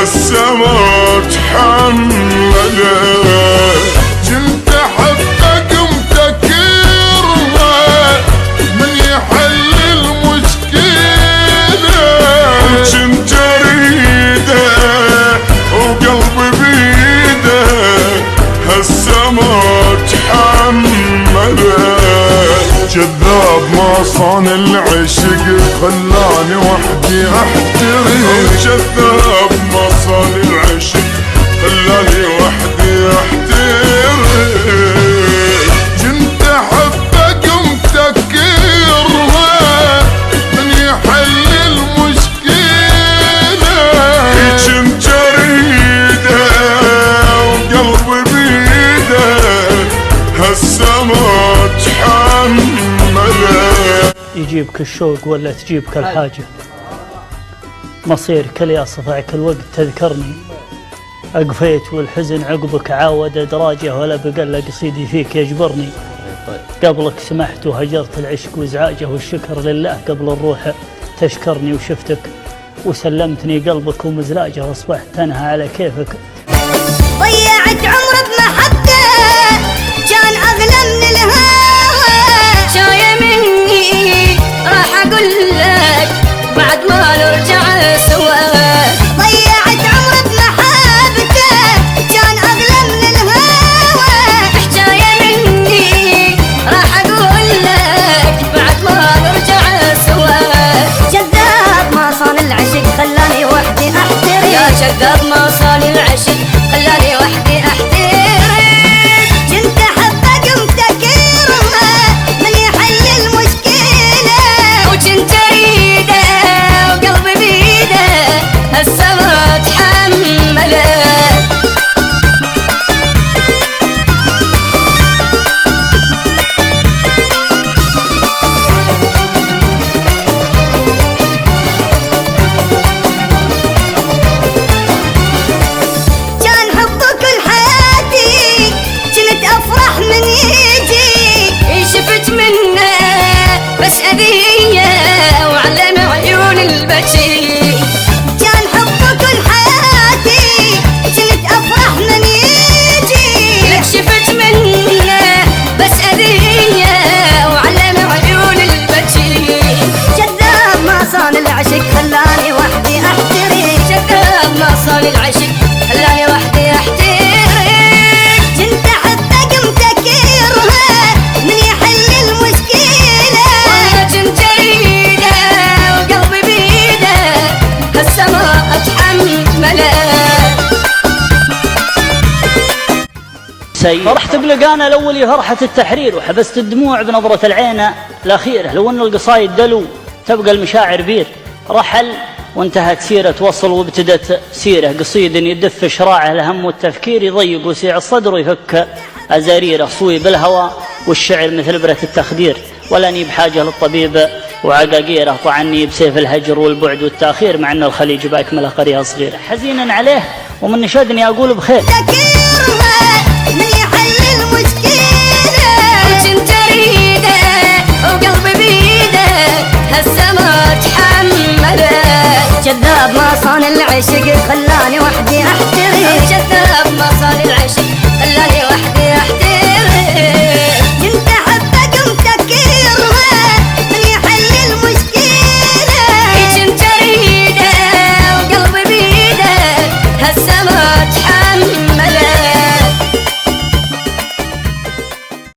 السما تحمله كنت احبك متكرمه من يحل المشكله وكنت اريده وقلبي بيده هالسما تحمله كذاب ما صان العشق خلاني وحدي احترم كذاب ما صان العشق خلاني وحدي احترم كنت احبك متكرمه من يحل المشكله كنت اريده وقلبي بيده هالسما تحمله يجيبك الشوق ولا تجيبك الحاجة مصير كل يا صفعك الوقت تذكرني أقفيت والحزن عقبك عاود أدراجه ولا بقل قصيدي فيك يجبرني قبلك سمحت وهجرت العشق وازعاجه والشكر لله قبل الروح تشكرني وشفتك وسلمتني قلبك ومزلاجه واصبحت تنهى على كيفك ضيعت عمر بمحبته كان أغلى من الهوى شاية مني راح أقول لك بعد ما نرجع سوا ضيعت عمر بمحبته كان أغلى من الهوى حجاية مني راح أقول لك بعد ما نرجع سوا كذاب ما صان العشق خلاني وحدي أحترم يا كذاب ما صان العشق خلاني وحدي أحترم كنت أحبك متكرمه من يحل المشكلة وكنت أريده وقلبي بيده السما تحمله كان حبك كل حياتي كنت أفرح من يجي شفت منه بس أذية وعلم عيون البكي كان حبك كل حياتي كنت أفرح من يجي شفت منه بس أذية وعلم عيون البكي كذاب ما صان العشق خلاني وحدي أحترم كذاب ما صان العشق خلاني وحدي أحترم كنت أحبك متكرمه من يحل المشكلة والله كنت أريده وقلبي بيده هالسما أتحمله فرحت بلقانا الأولي فرحة التحرير وحبست الدموع بنظرة العين الأخيرة لو أن القصايد دلو تبقى المشاعر بير رحل وانتهت سيرة وصل وابتدت سيرة قصيد يدف شراعه الهم والتفكير يضيق وسيع الصدر ويفك أزاريره صوي بالهوى والشعر مثل إبرة التخدير ولاني بحاجة للطبيب وعقاقيره طعني بسيف الهجر والبعد والتأخير مع أن الخليج بأكمله قرية صغيرة حزينا عليه ومن نشدني أقول بخير من يحل المشكلة وكنت أريده وقلبي بيده هالسما تحمله كذاب ما صان العشق خلاني وحدي أحترم كذاب ما صان العشق خلاني